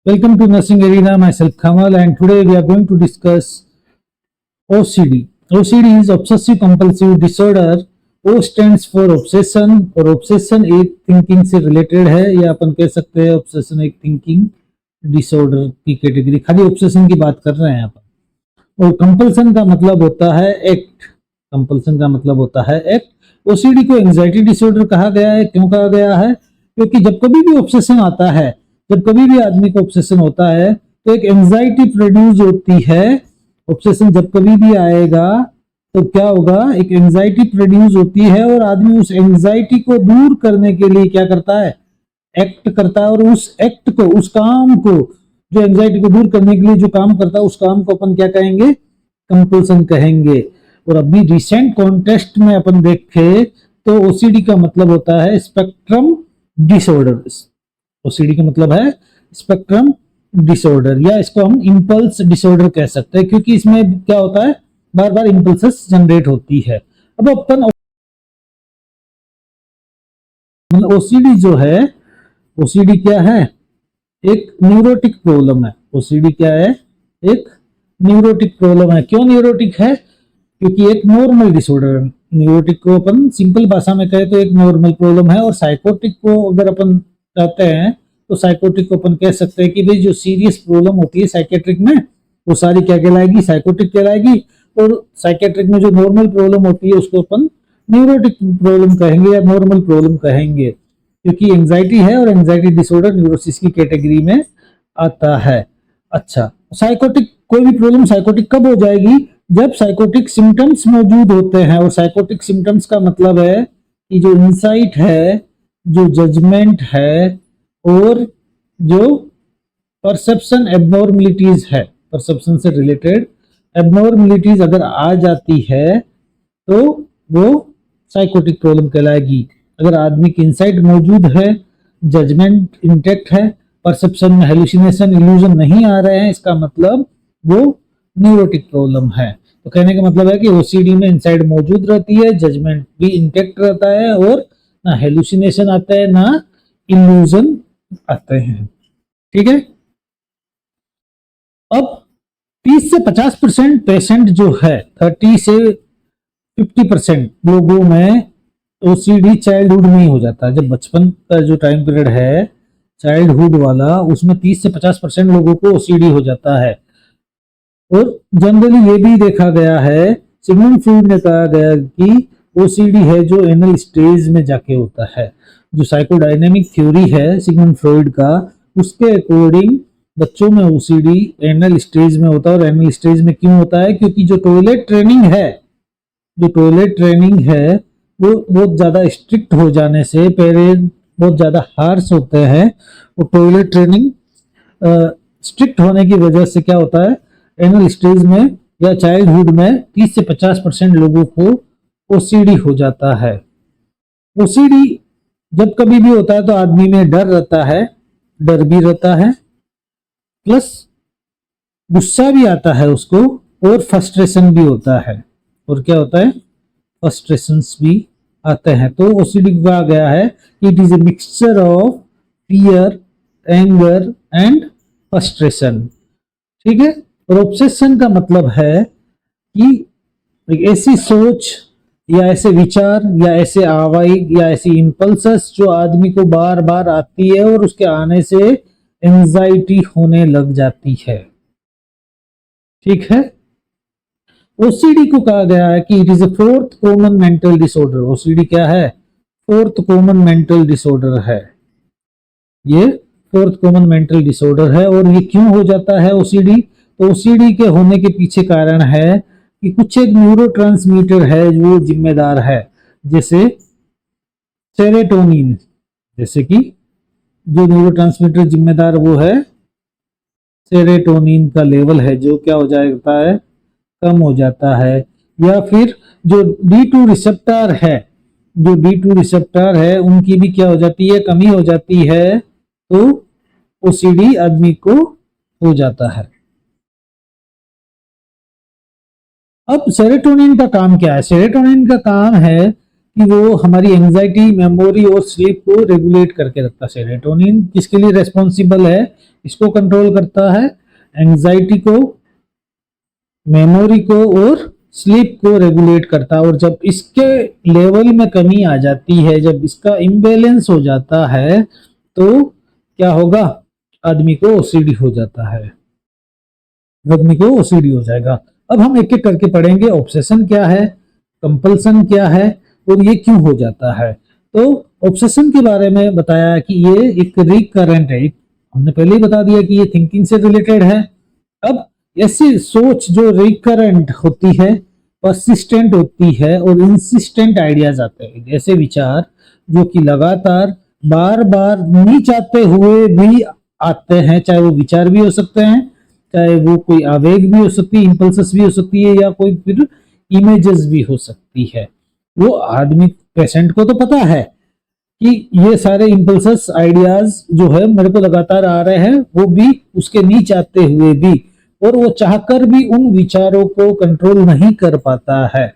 Welcome to Nursing Arena, myself Kamal, and today we are going to discuss OCD. OCD is Obsessive Compulsive Disorder. O stands for obsession और obsession एक thinking से related है, या अपन कह सकते हैं obsession एक thinking disorder की कैटेगरी, खाली obsession की बात कर रहे हैं अपन। और compulsion का मतलब होता है act, compulsion का मतलब होता है act। OCD को एंजाइटी डिसऑर्डर कहा गया है। क्यों कहा गया है? क्योंकि जब कभी भी ऑब्सेशन आता है, जब कभी भी आदमी को ऑब्सेशन होता है तो एक एंजाइटी प्रोड्यूस होती है। ऑब्सेशन जब कभी भी आएगा तो क्या होगा, एक एंजाइटी प्रोड्यूस होती है और आदमी उस एंजाइटी को दूर करने के लिए क्या करता है, एक्ट करता है। और उस एक्ट को, उस काम को, जो एंजाइटी को दूर करने के लिए जो काम करता है, उस काम को अपन क्या कहेंगे, कंपल्सन कहेंगे। और अभी रिसेंट कॉन्टेस्ट में अपन देखें तो ओसीडी का मतलब होता है स्पेक्ट्रम डिसऑर्डर। ओसीडी का मतलब है स्पेक्ट्रम डिसऑर्डर, या इसको हम इंपल्स डिसऑर्डर कह सकते हैं, क्योंकि इसमें क्या होता है, बार बार इंपल्सेस जनरेट होती है। अब अपन मतलब ओसीडी जो है, ओसीडी क्या है, एक न्यूरोटिक प्रॉब्लम है। ओसीडी क्या है, एक न्यूरोटिक प्रॉब्लम है। क्यों न्यूरोटिक है? क्योंकि एक नॉर्मल डिसऑर्डर है। न्यूरोटिक को अपन सिंपल भाषा में कहे तो एक नॉर्मल प्रॉब्लम है, और साइकोटिक को अगर अपन कहते हैं तो साइकोटिक को अपन कह सकते हैं कि भाई जो सीरियस प्रॉब्लम होती है साइकेट्रिक में, वो सारी क्या कहलाएगी, साइकोटिक कहलाएगी। और साइकेट्रिक में जो नॉर्मल प्रॉब्लम होती है उसको अपन न्यूरोटिक प्रॉब्लम कहेंगे या नॉर्मल प्रॉब्लम कहेंगे, क्योंकि एंजाइटी है और एंजाइटी डिसऑर्डर न्यूरोसिस की कैटेगरी में आता है। अच्छा, साइकोटिक, कोई भी प्रॉब्लम साइकोटिक कब हो जाएगी, जब साइकोटिक सिम्टम्स मौजूद होते हैं। और साइकोटिक सिम्टम्स का मतलब है कि जो इंसाइट है, जो जजमेंट है, और जो परसेप्शन एबनॉर्मलिटीज है, परसेप्शन से रिलेटेड एबनॉर्मलिटीज अगर आ जाती है तो वो साइकोटिक प्रॉब्लम कहलाएगी। अगर आदमी की इंसाइट मौजूद है, जजमेंट इंटैक्ट है, परसेप्शन में हेलुसिनेशन, इल्यूजन नहीं आ रहे हैं, इसका मतलब वो न्यूरोटिक प्रॉब्लम है। तो कहने का मतलब है कि ओसीडी में इंसाइट मौजूद रहती है, जजमेंट भी इंटैक्ट रहता है, और ना हेलुसिनेशन आता है ना इल्यूजन आते हैं। ठीक है। अब 30 से 50% पेशेंट जो है, 30 से 50% लोगों में ओसीडी चाइल्डहुड में ही हो जाता है। जब बचपन का जो टाइम पीरियड है चाइल्डहुड वाला, उसमें 30 से 50% लोगों को ओसीडी हो जाता है। और जनरली ये भी देखा गया है, सिगमंड फ्रॉइड ने कहा गया कि ओसीडी है जो एनल स्टेज में जाके होता है। जो साइकोडायनेमिक थ्योरी है सिगमंड फ्रॉइड का, उसके अकॉर्डिंग बच्चों में ओसीडी एनल स्टेज में होता है। और एनल स्टेज में क्यों होता है? क्योंकि जो टॉयलेट ट्रेनिंग है, जो टॉयलेट ट्रेनिंग है वो बहुत ज्यादा स्ट्रिक्ट हो जाने से पेरेंट बहुत ज्यादा हार्श होते हैं। और टॉयलेट ट्रेनिंग स्ट्रिक्ट होने की वजह से क्या होता है, एनल स्टेज में या चाइल्डहुड में 30 से 50% लोगों को ओसीडी हो जाता है। ओसीडी जब कभी भी होता है तो आदमी में डर रहता है, डर भी रहता है, प्लस गुस्सा भी आता है उसको, और फ्रस्ट्रेशन भी होता है। और क्या होता है, फ्रस्ट्रेशंस भी आते हैं। तो ओसीडी को कहा गया है कि it is a mixture of fear, anger and frustration. ठीक है। और ऑब्सेशन का मतलब है कि एक ऐसी सोच या ऐसे विचार या ऐसे आवेग या ऐसी इंपल्सेस जो आदमी को बार बार आती है और उसके आने से एंजाइटी होने लग जाती है। ठीक है। ओसीडी को कहा गया है कि it is a fourth common mental disorder. OCD क्या है? फोर्थ कॉमन मेंटल डिसऑर्डर है। ये फोर्थ कॉमन मेंटल डिसऑर्डर है। और ये क्यों हो जाता है ओसीडी? तो ओसीडी के होने के पीछे कारण है कि कुछ एक न्यूरोट्रांसमीटर है जो जिम्मेदार है, जैसे सेरोटोनिन, जैसे कि जो न्यूरोट्रांसमीटर जिम्मेदार वो है सेरोटोनिन का लेवल है, जो क्या हो जाता है, कम हो जाता है। या फिर जो D2 रिसेप्टर है, जो D2 रिसेप्टर है उनकी भी क्या हो जाती है, कमी हो जाती है, तो ओसीडी आदमी को हो जाता है। अब सेरोटोनिन का काम क्या है? सेरोटोनिन का काम है कि वो हमारी एंजाइटी, मेमोरी और स्लीप को रेगुलेट करके रखता है। सेरोटोनिन किसके लिए रेस्पॉन्सिबल है? इसको कंट्रोल करता है, एंजाइटी को, मेमोरी को और स्लीप को रेगुलेट करता है। और जब इसके लेवल में कमी आ जाती है, जब इसका इम्बैलेंस हो जाता है, तो क्या होगा? आदमी को ओसीडी हो जाता है, आदमी को ओसीडी हो जाएगा। अब हम एक एक करके पढ़ेंगे, ऑब्सेशन क्या है, कंपल्सन क्या है और ये क्यों हो जाता है। तो ऑब्सेशन के बारे में बताया कि ये एक रिकरेंट है, हमने पहले ही बता दिया कि ये थिंकिंग से रिलेटेड है। अब ऐसी सोच जो रिकरेंट होती है, परसिस्टेंट होती है और इंसिस्टेंट आइडियाज आते हैं, ऐसे विचार जो कि लगातार बार बार नहीं चाहते हुए भी आते हैं, चाहे वो विचार भी हो सकते हैं, चाहे वो कोई आवेग भी हो सकती है, इंपल्सेस भी हो सकती है, या कोई फिर इमेजेस भी हो सकती है। वो आदमी पेशेंट को तो पता है कि ये सारे इंपल्सेस आइडियाज जो है मेरे को लगातार आ रहे हैं, वो भी उसके नहीं चाहते हुए भी, और वो चाहकर भी उन विचारों को कंट्रोल नहीं कर पाता है,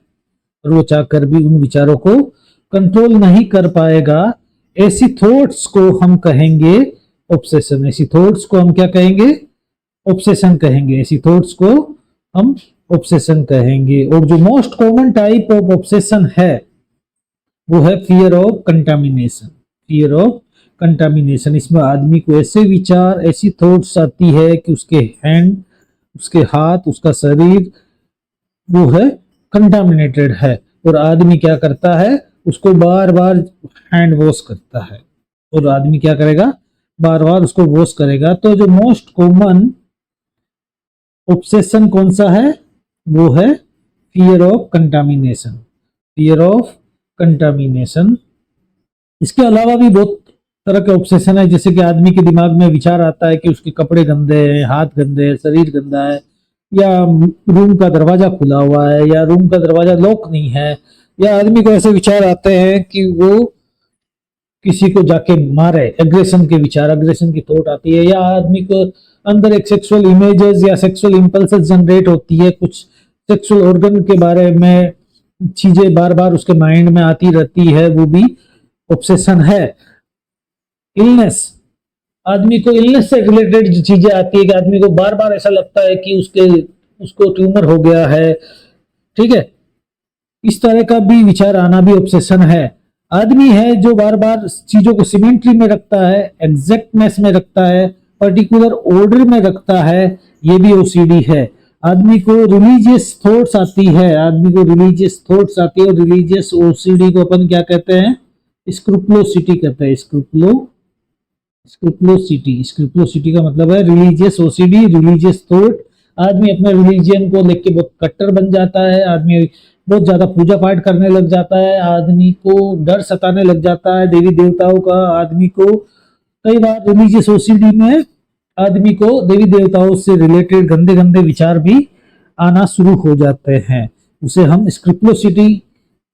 और वो चाहकर भी उन विचारों को कंट्रोल नहीं कर पाएगा। ऐसी थॉट्स को हम कहेंगे ऑब्सेशन। ऐसी थॉट्स को हम क्या कहेंगे? ऑब्सेशन कहेंगे। ऐसी थॉट्स को हम ऑब्सेशन कहेंगे। और जो most common type of obsession है वो है fear of contamination. Fear of contamination, इसमें आदमी को ऐसे विचार, ऐसी थॉट्स आती है कि उसके हैंड, उसके हाथ, उसका शरीर वो है कंटामिनेटेड है, और आदमी क्या करता है? उसको बार बार हैंड वॉश करता है, और आदमी क्या करेगा? बार बार उसको वॉश करेगा। तो जो मोस्ट कॉमन ऑब्सेशन कौन सा है? वो है fear of contamination. Fear of contamination. इसके अलावा भी बहुत तरह के ऑब्सेशन है, जैसे कि आदमी के दिमाग में विचार आता है कि उसके कपड़े गंदे हैं, हाथ गंदे हैं, शरीर गंदा है, या रूम का दरवाजा खुला हुआ है, या रूम का दरवाजा लॉक नहीं है, या आदमी को ऐसे विचार आते हैं कि वो किसी को जाके मारे, एग्रेशन के विचार, एग्रेशन की थॉट आती है, या आदमी को अंदर एक सेक्सुअल इमेजेस या सेक्सुअल इंपल्सेस जनरेट होती है, कुछ सेक्सुअल ऑर्गन के बारे में चीजें बार बार उसके माइंड में आती रहती है, वो भी ऑब्सेशन है। इलनेस, आदमी को इलनेस से रिलेटेड जो चीजें आती है कि आदमी को बार बार ऐसा लगता है कि उसको ट्यूमर हो गया है, ठीक है, इस तरह का भी विचार आना भी ऑब्सेशन है। आदमी है जो बार बार चीजों को सिमेट्री में रखता है, एग्जैक्टनेस में रखता है, पर्टिकुलर ऑर्डर में रखता है, ये भी ओसीडी है। आदमी को रिलीजियस थॉट्स आती है, आदमी को रिलीजियस थॉट्स आती है, और रिलीजियस ओसीडी को अपन क्या कहते हैं? स्क्रूपुलोसिटी कहते हैं। स्क्रूपुलोसिटी, स्क्रूपुलोसिटी का मतलब है रिलीजियस ओसीडी, रिलीजियस थॉट। आदमी अपने रिलीजियन को लेके बहुत कट्टर बन जाता है, आदमी बहुत ज्यादा पूजा पाठ करने लग जाता है, आदमी को डर सताने लग जाता है देवी देवताओं का। आदमी को कई बार रिलीजियस ओसीडी में आदमी को देवी देवताओं से रिलेटेड गंदे गंदे विचार भी आना शुरू हो जाते हैं। उसे हम स्क्रूपुलोसिटी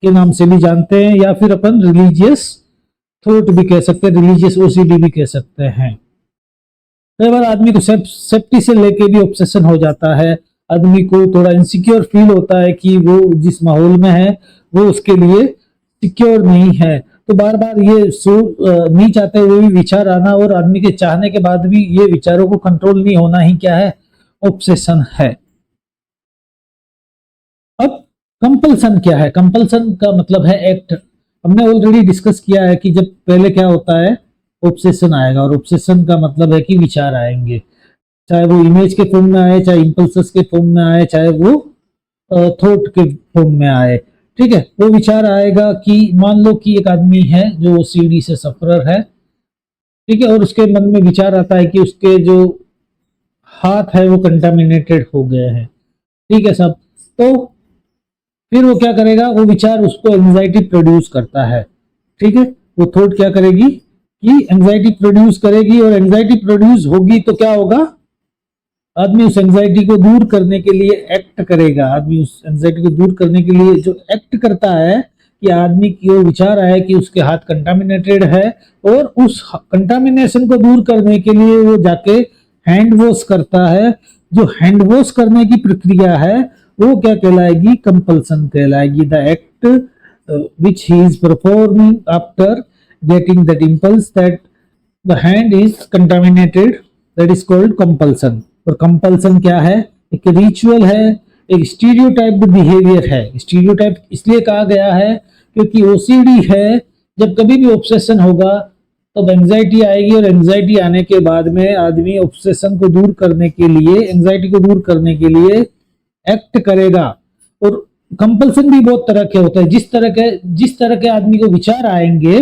के नाम से भी जानते हैं, या फिर अपन रिलीजियस थॉट भी कह सकते हैं, रिलीजियस ओसीडी भी कह सकते हैं। कई बार आदमी को सेफ्टी से लेके भी ऑब्सेशन हो जाता है। आदमी को थोड़ा इनसिक्योर फील होता है कि वो जिस माहौल में है वो उसके लिए सिक्योर नहीं है, तो बार बार ये नहीं चाहते हुए भी विचार आना, और आदमी के चाहने के बाद भी ये विचारों को कंट्रोल नहीं होना ही क्या है? ऑब्सेशन है। अब कंपल्सन क्या है? कंपल्सन का मतलब है एक्ट। हमने ऑलरेडी डिस्कस किया है कि जब पहले क्या होता है? ऑब्सेशन आएगा, और ऑब्सेशन का मतलब है कि विचार आएंगे, चाहे वो इमेज के फॉर्म में आए, चाहे इंपल्सेस के फॉर्म में आए, चाहे वो थॉट के फॉर्म में आए, ठीक है। वो विचार आएगा कि मान लो कि एक आदमी है जो ओसीडी से सफरर है, ठीक है, और उसके मन में विचार आता है कि उसके जो हाथ है वो कंटामिनेटेड हो गए हैं, ठीक है सब। तो फिर वो क्या करेगा? वो विचार उसको एंजाइटी प्रोड्यूस करता है, ठीक है। वो थॉट क्या करेगी कि एंजाइटी प्रोड्यूस करेगी, और एंजाइटी प्रोड्यूस होगी तो क्या होगा? आदमी उस एंजाइटी को दूर करने के लिए एक्ट करेगा। आदमी उस एंजाइटी को दूर करने के लिए जो एक्ट करता है कि आदमी की वो विचार आया कि उसके हाथ कंटामिनेटेड है, और उस कंटामिनेशन को दूर करने के लिए वो जाके हैंड वॉश करता है। जो हैंड वॉश करने की प्रक्रिया है वो क्या कहलाएगी? कंपल्सन कहलाएगी। The act which he is performing after getting that impulse that the hand is contaminated, that is called compulsion. और compulsion क्या है? एक रिचुअल है, एक स्टीरियोटाइप्ड बिहेवियर है. स्टीरियोटाइप इसलिए कहा गया है क्योंकि ओसीडी है, जब कभी भी ऑब्सेशन होगा तब एंजाइटी आएगी, और एंजाइटी आने के बाद में आदमी ऑब्सेशन को दूर करने के लिए, एंजाइटी को दूर करने के लिए एक्ट करेगा. और कंपल्सन भी बहुत तरह के होते हैं. जिस तरह के आदमी को विचार आएंगे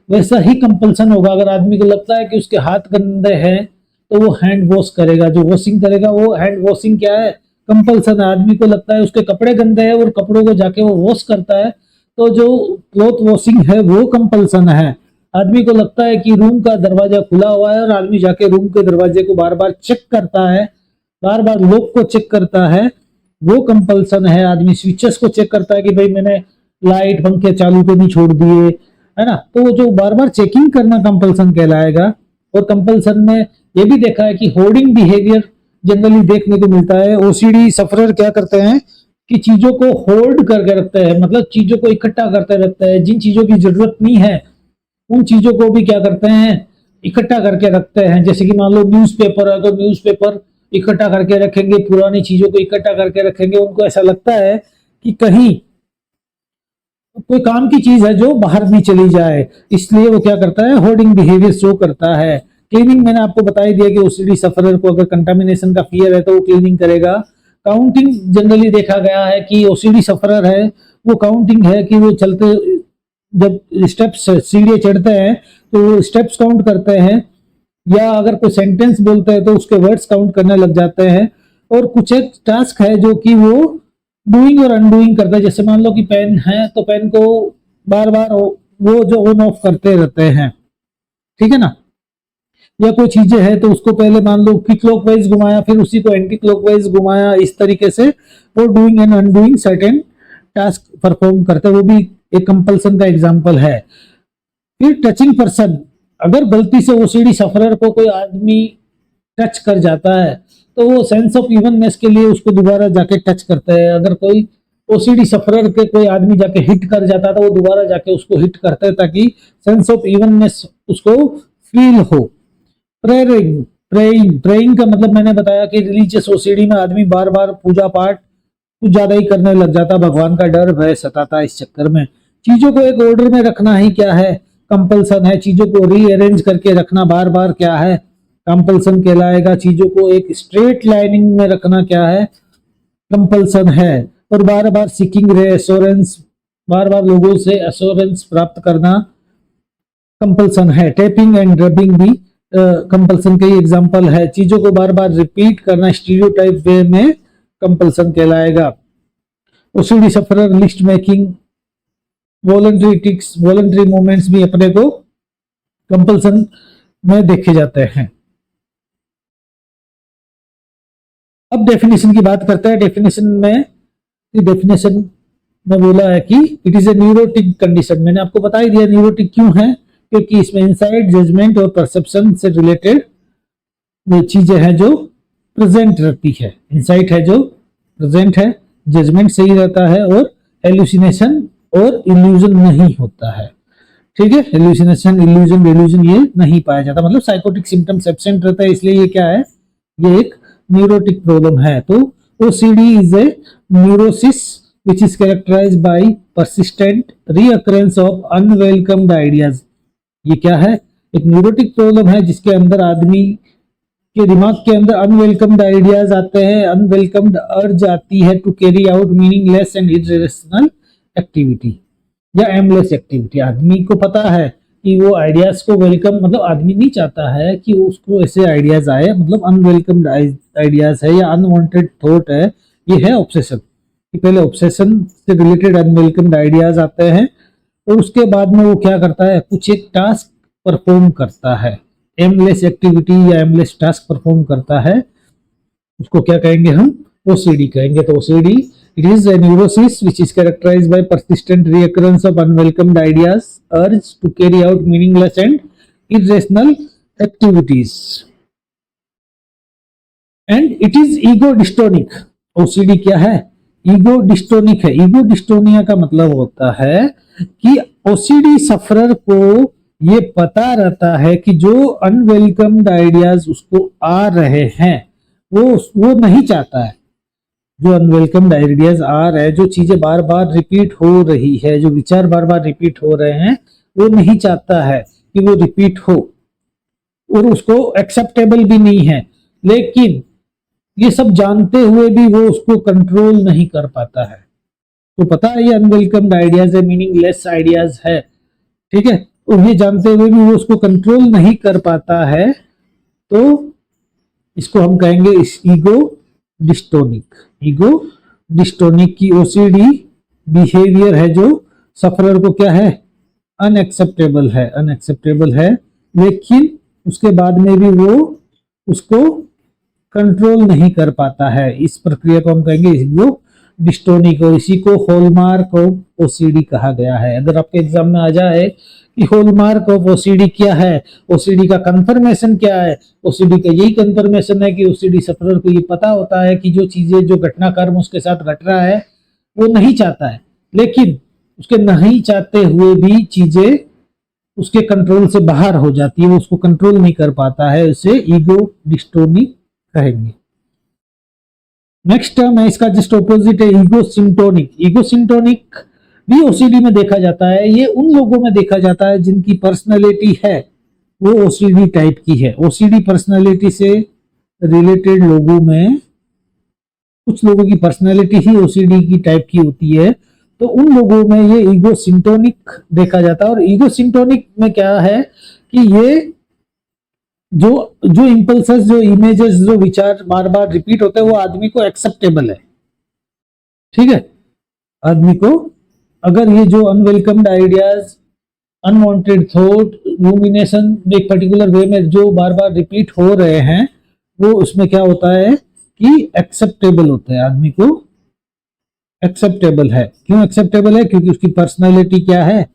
वैसा ही कंपल्सन होगा. अगर आदमी को लगता है कि उसके हाथ गंदे हैं तो वो हैंड वॉश करेगा, जो वॉशिंग करेगा वो हैंड वॉशिंग क्या है? कंपल्सन है. आदमी को लगता है उसके कपड़े गंदे हैं और कपड़ों को जाके वो वॉश करता है, तो जो क्लॉथ वॉशिंग है वो कंपल्सन है. आदमी को लगता है कि रूम का दरवाजा खुला हुआ है और आदमी जाके रूम के दरवाजे को बार बार चेक करता है, बार बार लॉक को चेक करता है, वो कंपल्सन है. आदमी स्विचेस को चेक करता है कि भाई मैंने लाइट पंखे चालू तो नहीं छोड़ दिए, है ना. तो जो बार बार चेकिंग करना कंपल्सन कहलाएगा. और कंपल्सन में ये भी देखा है कि होर्डिंग बिहेवियर जनरली देखने को मिलता है. ओसीडी सफरर क्या करते हैं कि चीजों को होल्ड करके रखते हैं, मतलब चीजों को इकट्ठा करते रखते हैं. जिन चीजों की जरूरत नहीं है उन चीजों को भी क्या करते हैं? इकट्ठा करके रखते हैं. जैसे कि मान लो न्यूज़पेपर है, तो न्यूज़पेपर इकट्ठा करके रखेंगे, पुरानी चीजों को इकट्ठा करके रखेंगे. उनको ऐसा लगता है कि कहीं कोई काम की चीज है जो बाहर नहीं चली जाए, इसलिए वो क्या करता है? होर्डिंग बिहेवियर शो करता है. क्लीनिंग मैंने आपको बता ही दिया कि ओसीडी सफरर को अगर कंटामिनेशन का फियर है तो वो क्लीनिंग करेगा. काउंटिंग जनरली देखा गया है कि ओसीडी सफरर है वो काउंटिंग है कि वो चलते, जब स्टेप्स सीढ़ी चढ़ते हैं तो स्टेप्स काउंट करते हैं, या अगर कोई सेंटेंस बोलते हैं तो उसके वर्ड्स काउंट करने लग जाते हैं. और कुछ एक टास्क है जो कि वो डूइंग और अनडूइंग करता है. जैसे मान लो कि पेन है तो पेन को बार बार वो जो ऑन ऑफ करते रहते हैं, ठीक है ना. या कोई चीजें हैं तो उसको पहले मान लो कि क्लॉकवाइज घुमाया, फिर उसी को एंटी क्लॉकवाइज घुमाया. इस तरीके से वो doing and undoing certain task perform करते हैं. वो भी एक कंपल्सन का एग्जांपल है. फिर टचिंग पर्सन, अगर गलती से ओसीडी सफरर को कोई आदमी टच कर जाता है तो वो सेंस ऑफ इवननेस के लिए उसको दोबारा जाके टच करता है. अगर कोई ओसीडी सफरर के कोई आदमी जाके हिट कर जाता है तो वो दोबारा जाके उसको हिट करता है ताकि सेंस ऑफ इवननेस उसको फील हो. प्रेइंग का मतलब मैंने बताया कि रिलीजियस ओसीडी में आदमी बार बार पूजा पाठ कुछ ज्यादा ही करने लग जाता. भगवान का डर भय सताता. इस चक्कर में चीजों को एक ऑर्डर में रखना ही क्या है? कंपल्सन है. चीजों को रीअरेंज करके रखना बार बार क्या है? कंपल्सन कहलाएगा. चीजों को एक स्ट्रेट लाइनिंग में रखना क्या है? कंपल्सन है. और बार बार सीकिंग रेअश्योरेंस, बार बार लोगों से एश्योरेंस प्राप्त करना कंपल्सन है. टैपिंग एंड रबिंग भी कंपल्सन के एग्जांपल है. चीजों को बार बार रिपीट करना स्टीरियोटाइप वे में कंपल्सन कहलाएगा. OCD sufferer list making, voluntary tics, voluntary movements भी अपने को कंपल्सन में देखे जाते हैं. अब डेफिनेशन की बात करते हैं. डेफिनेशन में बोला है कि it is a neurotic condition. मैंने आपको बता ही दिया न्यूरोटिक क्यों है, क्योंकि इसमें इंसाइट, जजमेंट और परसेप्शन से रिलेटेड वो चीजें हैं जो प्रेजेंट रहती है. इंसाइट है जो प्रेजेंट है, जजमेंट सही रहता है, और हेलुसिनेशन और इल्यूजन नहीं होता है. ठीक है, हेलुसिनेशन, इल्यूजन ये नहीं पाया जाता. मतलब साइकोटिक सिम्टम्स एब्सेंट रहता है. इसलिए ये क्या है? ये एक न्यूरोटिक प्रॉब्लम है. तो OCD is a neurosis which is characterized by persistent reoccurrence of unwelcomed ideas. ये क्या है? एक न्यूरोटिक प्रॉब्लम है जिसके अंदर आदमी के दिमाग के अंदर अनवेलकम्ड आइडियाज आते हैं, अनवेलकम्ड अर्ज आती है to carry out meaningless and irrational activity या एमलेस एक्टिविटी. आदमी को पता है कि वो आइडियाज को वेलकम, मतलब आदमी नहीं चाहता है कि उसको ऐसे आइडियाज आए, मतलब अनवेलकम्ड आइडियाज है या अनवांटेड थॉट है. ये है ऑब्सेशन. कि पहले ऑब्सेशन से रिलेटेड अनवेलकम्ड आइडियाज आते हैं और उसके बाद में वो क्या करता है? कुछ एक टास्क परफॉर्म करता है, एमलेस एक्टिविटी या एमलेस टास्क परफॉर्म करता है. उसको क्या कहेंगे हम? ओसीडी कहेंगे. तो OCD it is a neurosis which is characterized by persistent reoccurrence of unwelcomed ideas, urge to carry out meaningless and irrational activities, and it is ego dystonic. OCD क्या है? ईगो डिस्टोनिक है। Ego dystonia का मतलब होता है कि OCD sufferer को ये पता रहता है कि जो अनवेलकम्ड आइडियाज उसको आ रहे हैं वो नहीं चाहता है। जो अनवेलकम्ड आइडियाज आ रहे हैं, जो चीजें बार बार रिपीट हो रही है, जो विचार बार बार रिपीट हो रहे हैं, वो नहीं चाहता है कि वो रिपीट हो, और उसको एक्सेप्टेबल भी नहीं है। लेकिन ये सब जानते हुए भी वो उसको कंट्रोल नहीं कर पाता है। तो पता है ये अनवेलकम्ड आइडियाज है, मीनिंगलेस आइडियाज है, ठीक है, और ये जानते हुए भी वो उसको कंट्रोल नहीं कर पाता है, तो इसको हम कहेंगे इस ईगो डिस्टोनिक। ईगो डिस्टोनिक की ओसीडी बिहेवियर है जो सफरर को क्या है, अनएक्सेप्टेबल है, अनएक्सेप्टेबल है, लेकिन उसके बाद में भी वो उसको कंट्रोल नहीं कर पाता है। इस प्रक्रिया को हम कहेंगे ईगो डिस्टोनिक, और इसी को हॉलमार्क ऑफ ओसीडी कहा गया है। अगर आपके एग्जाम में आ जाए कि हॉलमार्क ऑफ ओसीडी क्या है, ओसीडी का कंफर्मेशन क्या है, ओसीडी का यही कंफर्मेशन है कि ओसीडी सफरर को ये पता होता है कि जो चीजें, जो घटनाक्रम उसके साथ घट रहा है वो नहीं चाहता है, लेकिन उसके नहीं चाहते हुए भी चीजें उसके कंट्रोल से बाहर हो जाती है, वो उसको कंट्रोल नहीं कर पाता है, उसे ईगो डिस्टोनिक कहेंगे। नेक्स्ट टर्म है इसका जस्ट ऑपोजिट है ईगो सिम्टोनिक। ईगो सिम्टोनिक भी ओसीडी में देखा जाता है। ये उन लोगों में देखा जाता है जिनकी पर्सनालिटी है वो ओसीडी टाइप की है। ओसीडी पर्सनालिटी से रिलेटेड लोगों में कुछ लोगों की पर्सनालिटी ही ओसीडी की टाइप की होती है, तो उन लोगों में ये ईगो सिम्टोनिक देखा जाता है। और ईगो सिम्टोनिक में क्या है कि ये जो जो इंपल्सेस, जो इमेजेस, जो विचार बार बार रिपीट होते हैं वो आदमी को एक्सेप्टेबल है, ठीक है। आदमी को अगर ये जो unwelcomed ideas, unwanted thought, rumination एक पर्टिकुलर वे में जो बार बार रिपीट हो रहे हैं, वो उसमें क्या होता है कि एक्सेप्टेबल होता है, आदमी को एक्सेप्टेबल है। क्यों एक्सेप्टेबल है? क्योंकि उसकी पर्सनालिटी क्या है,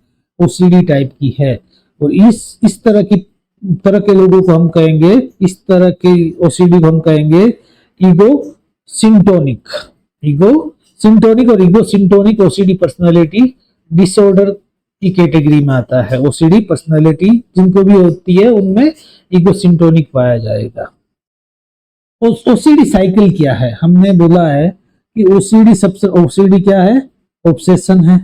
ओसीडी टाइप की है। और इस तरह के लोगों को हम कहेंगे, इस तरह के ओसीडी को हम कहेंगे ईगो सिम्टोनिक। ईगो सिम्टोनिक और ईगो सिम्टोनिक ओसीडी पर्सनालिटी डिसऑर्डर की कैटेगरी में आता है। ओसीडी पर्सनालिटी जिनको भी होती है उनमें ईगो सिम्टोनिक पाया जाएगा। ओसीडी साइकिल क्या है? हमने बोला है कि ओसीडी क्या है? ऑब्सेशन है।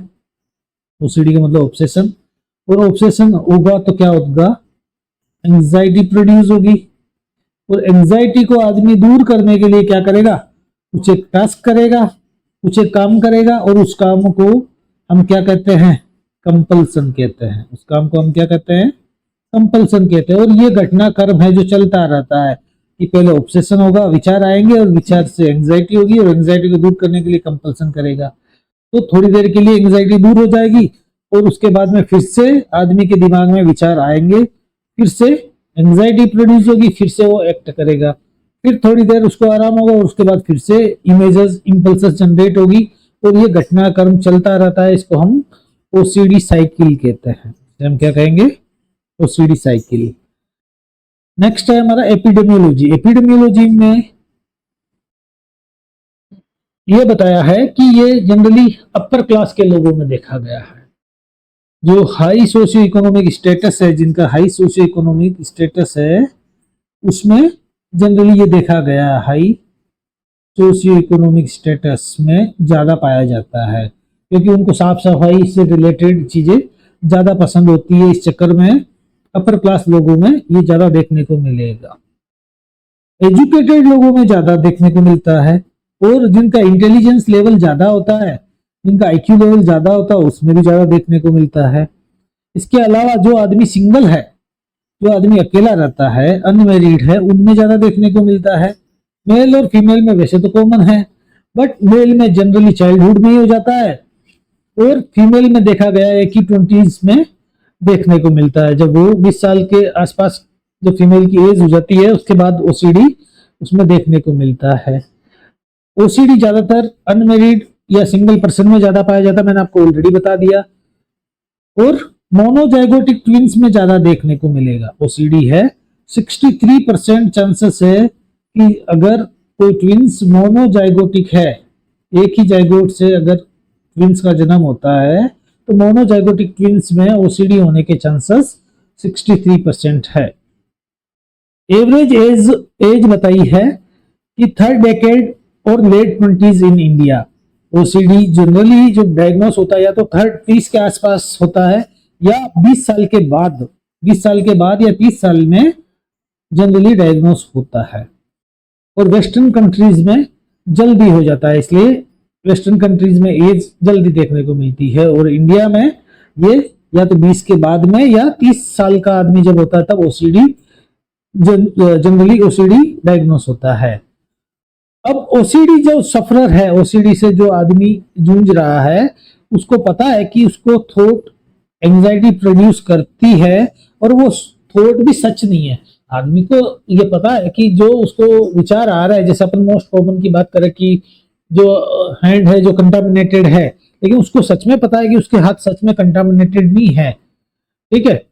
ओसीडी का मतलब ऑब्सेशन, और ऑब्सेशन होगा तो क्या होगा? एंजाइटी प्रोड्यूस होगी। और एंजाइटी को आदमी दूर करने के लिए क्या करेगा? कुछ एक टास्क करेगा, कुछ एक काम करेगा, और उस काम को हम क्या कहते हैं? कंपल्सन कहते हैं। उस काम को हम क्या कहते हैं? कंपल्सन कहते हैं। और ये घटनाक्रम है जो चलता रहता है कि पहले ऑब्सेशन होगा, विचार आएंगे, और विचार से एंजाइटी होगी, और एंजाइटी को दूर करने के लिए कंपल्सन करेगा। तो थोड़ी देर के लिए एंजाइटी दूर हो जाएगी, और उसके बाद में फिर से आदमी के दिमाग में विचार आएंगे, फिर से एंजाइटी प्रोड्यूस होगी, फिर से वो एक्ट करेगा, फिर थोड़ी देर उसको आराम होगा, और उसके बाद फिर से इमेजेस, इंपल्सेस जनरेट होगी, और ये घटनाक्रम चलता रहता है। इसको हम ओसीडी साइकिल कहते हैं। हम क्या कहेंगे? OCD cycle. नेक्स्ट है हमारा एपिडेमियोलॉजी। एपिडेमियोलॉजी में ये बताया है कि ये जनरली अपर क्लास के लोगों में देखा गया है। जो हाई सोशियो इकोनॉमिक स्टेटस है, जिनका हाई सोशियो इकोनॉमिक स्टेटस है, उसमें जनरली ये देखा गया है, हाई सोशियो इकोनॉमिक स्टेटस में ज्यादा पाया जाता है, क्योंकि उनको साफ सफाई से रिलेटेड चीजें ज्यादा पसंद होती है। इस चक्कर में अपर क्लास लोगों में ये ज्यादा देखने को मिलेगा। एजुकेटेड लोगों में ज्यादा देखने को मिलता है, और जिनका इंटेलिजेंस लेवल ज्यादा होता है, जिनका आईक्यू लेवल ज्यादा होता है, उसमें भी ज्यादा देखने को मिलता है। इसके अलावा जो आदमी सिंगल है, जो आदमी अकेला रहता है, अनमेरिड है, उनमें ज्यादा देखने को मिलता है। मेल और फीमेल में वैसे तो कॉमन है, बट मेल में जनरली चाइल्डहुड में ही हो जाता है, और फीमेल में देखा गया है कि 20s में देखने को मिलता है। जब वो 20 साल के आसपास जब फीमेल की एज हो जाती है, उसके बाद ओसीडी उसमें देखने को मिलता है। ओसीडी ज्यादातर अनमेरिड या सिंगल पर्सन में ज्यादा पाया जाता है, मैंने आपको ऑलरेडी बता दिया। और मोनोजाइगोटिक ट्विंस में ज्यादा देखने को मिलेगा। ओसीडी है 63% चांसेस है कि अगर कोई ट्विंस मोनोजाइगोटिक है, एक ही जाइगोट से अगर ट्विंस का जन्म होता है तो मोनोजाइगोटिक ट्विंस में ओसीडी होने के चांसेस 63% है। एवरेज एज एज बताई है कि थर्ड डेकेड और late 20s in India. OCD generally जो डायग्नोस होता है या तो 30 के आसपास होता है या 20 साल के बाद, 20 साल के बाद या 30 साल में जनरली डायग्नोस होता है। और वेस्टर्न कंट्रीज में जल्दी हो जाता है, इसलिए वेस्टर्न कंट्रीज में एज जल्दी देखने को मिलती है। और इंडिया में ये या तो 20 के बाद में या 30 साल का आदमी जब होता है तब ओसीडी जनरली ओसीडी डायग्नोस होता है। अब ओसीडी जो सफरर है, ओसीडी से जो आदमी जूझ रहा है, उसको पता है कि उसको थॉट एंजाइटी प्रोड्यूस करती है और वो थॉट भी सच नहीं है। आदमी को ये पता है कि जो उसको विचार आ रहा है, जैसे अपन मोस्ट कॉमन की बात करें कि जो हैंड है जो कंटामिनेटेड है, लेकिन उसको सच में पता है कि उसके हाथ सच में कंटामिनेटेड नहीं है, ठीक है।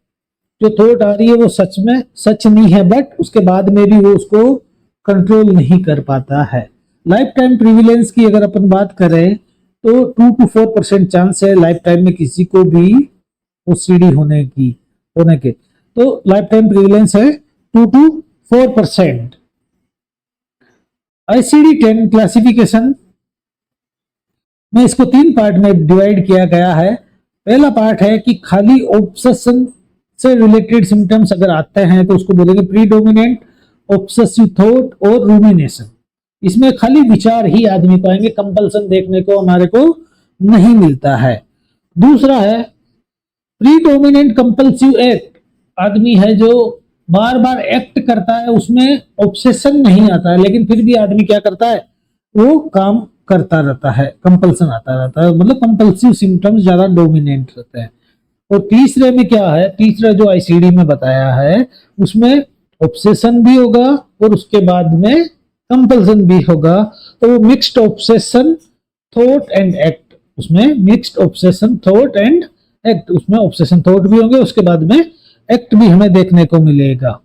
जो थॉट आ रही है वो सच में सच नहीं है, बट उसके बाद में भी वो उसको कंट्रोल नहीं कर पाता है। लाइफ टाइम प्रिविलेंस की अगर अपन बात करें तो 2 to 4% चांस है लाइफ टाइम में किसी को भी ओसीडी होने के। तो लाइफ टाइम प्रिविलेंस है 2 to 4%। ICD-10 क्लासिफिकेशन में इसको 3 पार्ट में डिवाइड किया गया है। पहला पार्ट है कि खाली ऑब्सेशन से रिलेटेड सिम्टम्स अगर आते हैं तो उसको बोलेंगे प्रीडोमिनेंट ऑब्सेसिव थॉट और रूमिनेशन। इसमें खाली विचार ही आदमी को आएंगे, कंपल्सन देखने को हमारे को नहीं मिलता है। दूसरा है प्रीडोमिनेंट कंपल्सिव एक्ट, आदमी है जो बार बार एक्ट करता है, उसमें ऑब्सेशन नहीं आता है, लेकिन फिर भी आदमी क्या करता है, वो काम करता रहता है, कंपल्सन आता रहता है, मतलब कंपल्सिव सिम्टम्स ज्यादा डोमिनेंट रहते हैं। और तीसरे में क्या है, तीसरा जो आईसीडी में बताया है उसमें ऑब्सेशन भी होगा और उसके बाद में कंपल्सन भी होगा। तो वो mixed obsession thought and act, उसमें mixed obsession thought and act, उसमें ऑब्सेशन थॉट भी होंगे, उसके बाद में एक्ट भी हमें देखने को मिलेगा।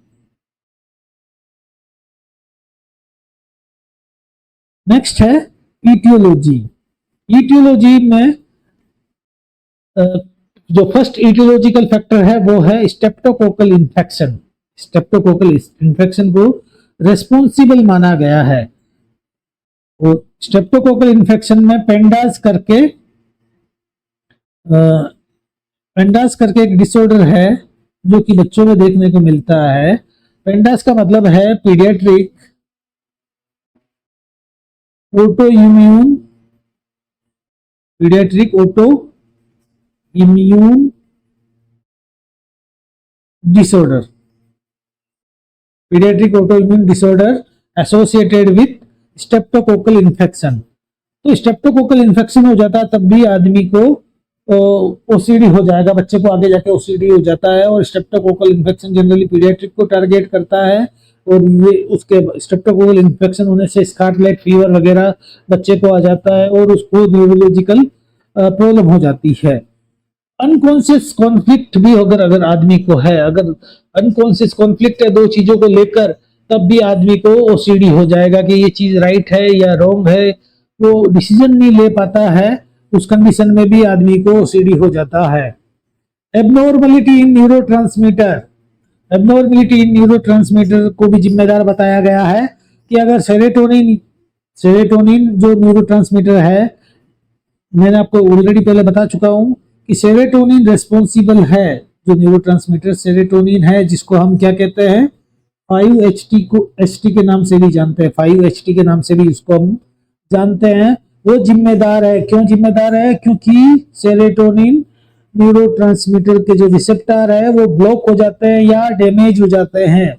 नेक्स्ट है ईटियोलॉजी। ईटियोलॉजी में जो फर्स्ट ईटियोलॉजिकल फैक्टर है वो है स्ट्रेप्टोकोकल इन्फेक्शन। स्ट्रेप्टोकोकल इन्फेक्शन को रेस्पॉन्सिबल माना गया है। और स्ट्रेप्टोकोकल इन्फेक्शन में पेंडास करके एक डिसऑर्डर है जो कि बच्चों में देखने को मिलता है। पेंडास का मतलब है paediatric auto immune disorder, paediatric auto immune disorder associated with streptococcal infection. तो स्ट्रेप्टोकोकल इन्फेक्शन हो जाता है तब भी आदमी को ओसीडी हो जाएगा, बच्चे को आगे जाके ओसीडी हो जाता है। और स्ट्रेप्टोकोकल इन्फेक्शन जनरली पीडियाट्रिक को टारगेट करता है और ये उसके स्ट्रेप्टोकोकल इन्फेक्शन होने से स्कारलेट फीवर वगैरह बच्चे को आ जाता है और उसको न्यूरोलॉजिकल प्रॉब्लम हो जाती है। अनकॉन्शियस कॉन्फ्लिक्ट भी अगर आदमी को है, अगर अनकॉन्शियस कॉन्फ्लिक्ट है 2 चीजों को लेकर, तब भी आदमी को ओसीडी हो जाएगा कि ये चीज राइट है या रॉन्ग है, वो डिसीजन नहीं ले पाता है, उस कंडीशन में भी आदमी को ओसीडी हो जाता है। एबनॉर्मलिटी इन न्यूरोट्रांसमीटर, एबनॉर्मलिटी इन न्यूरोट्रांसमीटर को भी जिम्मेदार बताया गया है कि अगर सेरोटोनिन जो न्यूरोट्रांसमीटर है, मैंने आपको ऑलरेडी पहले बता चुका हूं कि सेरोटोनिन रेस्पॉन्सिबल है, जो न्यूरोट्रांसमीटर सेरोटोनिन है जिसको हम क्या कहते हैं 5-HT को HT के नाम से भी जानते हैं, 5-HT के नाम से भी उसको हम जानते हैं, वो जिम्मेदार है। क्यों जिम्मेदार है? क्योंकि सेरोटोनिन न्यूरोट्रांसमीटर के जो रिसेप्टर है वो ब्लॉक हो जाते हैं या डैमेज हो जाते हैं,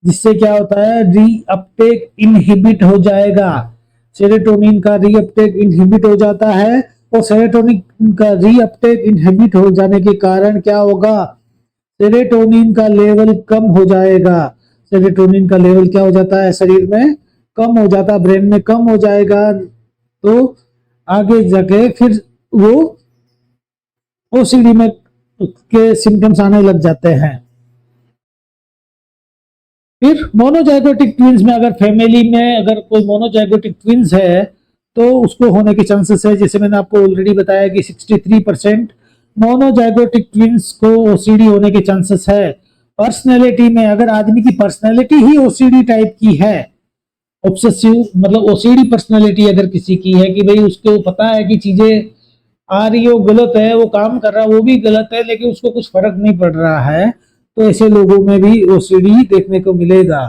जिससे क्या होता है रीअपटेक इनहिबिट हो जाएगा। सेरोटोनिन का रीअपटेक इनहिबिट हो जाता है और सेरोटोनिन का रीअपटेक इनहिबिट हो जाने के कारण क्या होगा, सेरोटोनिन का लेवल कम हो जाएगा। सेरोटोनिन का लेवल क्या हो जाता है शरीर में कम हो जाता है, ब्रेन में कम हो जाएगा, तो आगे जाके फिर वो ओसीडी में के सिम्टम्स आने लग जाते हैं। फिर मोनोजाइगोटिक ट्विंस में अगर फैमिली में अगर कोई मोनोजाइगोटिक ट्विंस है तो उसको होने के चांसेस है। जैसे मैंने आपको ऑलरेडी बताया कि 63% मोनोजाइगोटिक ट्विंस को ओसीडी होने के चांसेस है। पर्सनैलिटी में अगर आदमी की पर्सनैलिटी ही ओसीडी टाइप की है, ऑब्सेसिव मतलब ओसीडी पर्सनैलिटी अगर किसी की है कि भाई उसको पता है कि चीजें आ रही हो गलत है, वो काम कर रहा है वो भी गलत है, लेकिन उसको कुछ फर्क नहीं पड़ रहा है, तो ऐसे लोगों में भी ओसीडी देखने को मिलेगा।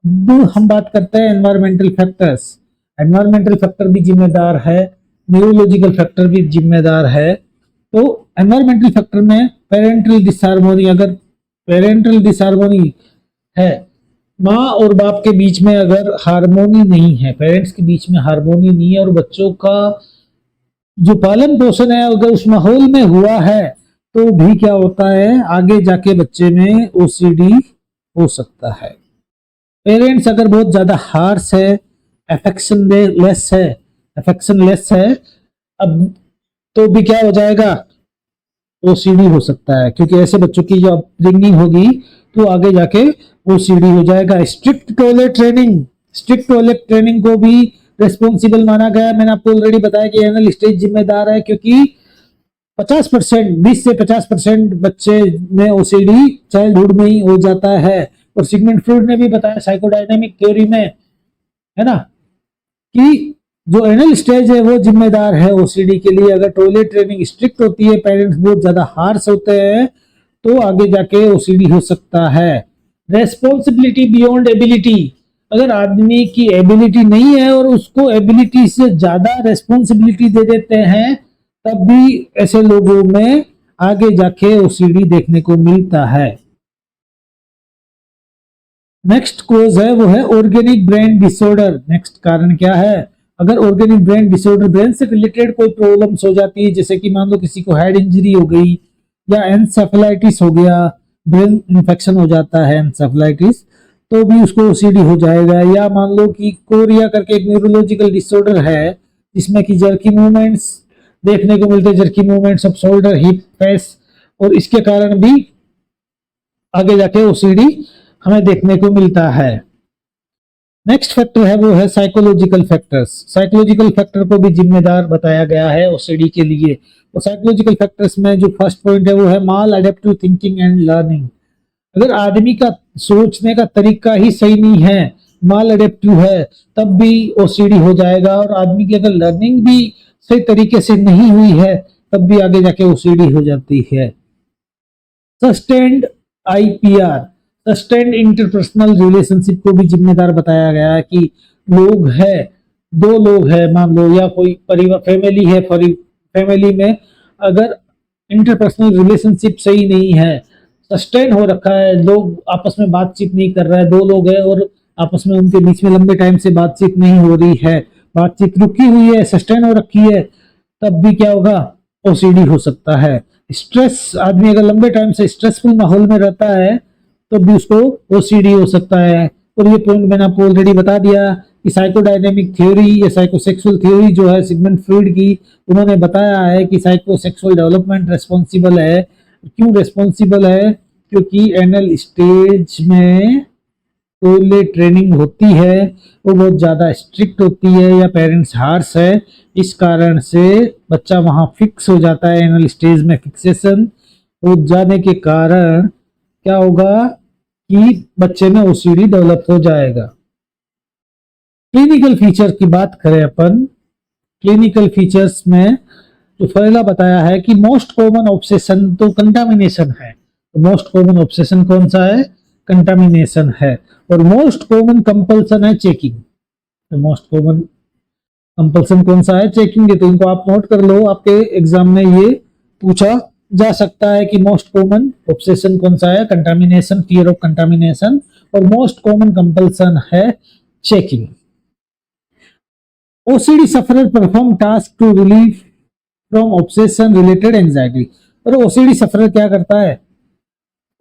अब हम बात करते हैं एनवायरमेंटल फैक्टर्स। एनवायरमेंटल फैक्टर भी जिम्मेदार है, न्यूरोलॉजिकल फैक्टर भी जिम्मेदार है। तो एनवायरमेंटल फैक्टर में पेरेंटल डिसहार्मोनी, अगर पेरेंटल डिसहार्मोनी है, माँ और बाप के बीच में अगर हार्मोनी नहीं है, पेरेंट्स के बीच में हार्मोनी नहीं है और बच्चों का जो पालन पोषण है अगर उस माहौल में हुआ है, तो भी क्या होता है आगे जाके बच्चे में ओसीडी हो सकता है। पेरेंट्स अगर बहुत ज्यादा हार्श है, अफेक्शनलेस है, अब तो भी क्या हो जाएगा, ओसीडी हो सकता है, क्योंकि ऐसे बच्चों की जो अपब्रिंगिंग होगी तो आगे जाके ओसीडी हो जाएगा। स्ट्रिक्ट टॉयलेट ट्रेनिंग को भी रेस्पॉन्सिबल माना गया। मैंने आपको ऑलरेडी बताया कि एनल स्टेज जिम्मेदार है, क्योंकि 20 से 50% बच्चे में ओसीडी चाइल्डहुड में ही हो जाता है। और सिगमंड फ्रॉइड ने भी बताया साइकोडायनामिक थ्योरी में, है ना, कि जो एनल स्टेज है वो जिम्मेदार है ओसीडी के लिए। अगर टॉयलेट ट्रेनिंग स्ट्रिक्ट होती है, पेरेंट्स बहुत ज्यादा हार्श होते हैं, तो आगे जाके ओसीडी हो सकता है। रेस्पॉन्सिबिलिटी बियॉन्ड एबिलिटी, अगर आदमी की एबिलिटी नहीं है और उसको एबिलिटी से ज्यादा रेस्पॉन्सिबिलिटी दे देते हैं, तब भी ऐसे लोगों में आगे जाके ओसीडी देखने को मिलता है। नेक्स्ट कोज है वो है ऑर्गेनिक ब्रेन डिसऑर्डर। नेक्स्ट कारण क्या है, अगर ऑर्गेनिक ब्रेन डिसऑर्डर, ब्रेन से रिलेटेड कोई प्रॉब्लम्स हो जाती है, जैसे कि मान लो किसी को हेड इंजरी हो गई या एनसेफेलाइटिस हो गया, ब्रेन इन्फेक्शन हो जाता है एनसेफेलाइटिस, तो भी उसको ओसीडी हो जाएगा। या मान लो कि कोरिया करके एक न्यूरोलॉजिकल डिसऑर्डर है जिसमें कि जर्की मूवमेंट्स देखने को मिलते हैं, jerky movements off shoulder, hip, face, और इसके कारण भी आगे जाके ओसीडी हमें देखने को मिलता है। नेक्स्ट फैक्टर है वो है साइकोलॉजिकल फैक्टर्स। साइकोलॉजिकल फैक्टर को भी जिम्मेदार बताया गया है ओसीडी के लिए। तो साइकोलॉजिकल फैक्टर्स में जो फर्स्ट पॉइंट है वो है माल अडेप्टिव थिंकिंग एंड लर्निंग। अगर आदमी का सोचने का तरीका ही सही नहीं है, माल अडेप्टिव है, तब भी ओसीडी हो जाएगा। और आदमी की अगर लर्निंग भी सही तरीके से नहीं हुई है, तब भी आगे जाके ओसीडी हो जाती है। Sustained IPR, sustained interpersonal relationship को भी जिम्मेदार बताया गया है कि लोग है, दो लोग है मान लो, या कोई परिवार फैमिली है, फैमिली में अगर इंटरपर्सनल रिलेशनशिप सही नहीं है, सस्टेन हो रखा है, लोग आपस में बातचीत नहीं कर रहा है, दो लोग हैं और आपस में उनके बीच में लंबे टाइम से बातचीत नहीं हो रही है, बातचीत रुकी हुई है, सस्टेन हो रखी है, तब भी क्या होगा, ओसीडी हो सकता है। स्ट्रेस, आदमी अगर लंबे टाइम से स्ट्रेसफुल माहौल में रहता है तो भी उसको ओसीडी हो सकता है। और ये पॉइंट मैंने आपको ऑलरेडी बता दिया कि साइकोडायनेमिक थ्योरी या साइकोसेक्सुअल थ्योरी जो है सिगमंड फ्रॉइड की, उन्होंने बताया है कि साइकोसेक्सुअल डेवलपमेंट रेस्पॉन्सिबल है। क्यों रेस्पॉन्सिबल है, क्योंकि एनल स्टेज में टॉयलेट ट्रेनिंग होती है, वो बहुत ज्यादा स्ट्रिक्ट होती है या पेरेंट्स हार्श है, इस कारण से बच्चा वहां फिक्स हो जाता है। एनल स्टेज में फिक्सेशन हो जाने के कारण क्या होगा कि बच्चे में ओसीडी डेवलप हो जाएगा। क्लिनिकल फीचर की बात करें अपन, क्लिनिकल फीचर्स में जो पहला बताया है कि मोस्ट कॉमन ऑब्सेशन तो कंटामिनेशन है। तो मोस्ट कॉमन ऑब्सेशन कौन सा है, कंटामिनेशन है। और मोस्ट कॉमन कंपल्सन है चेकिंग। तो मोस्ट कॉमन कंपल्सन कौन सा है, चेकिंग है। तो इनको आप नोट कर लो, आपके एग्जाम में ये पूछा जा सकता है कि मोस्ट कॉमन ऑब्सेशन कौन सा है, कंटामिनेशन, फियर ऑफ कंटामिनेशन, और मोस्ट कॉमन कंपल्सन है checking. OCD sufferer perform task to relieve from obsession related anxiety. और ओसीडी सफरर क्या करता है,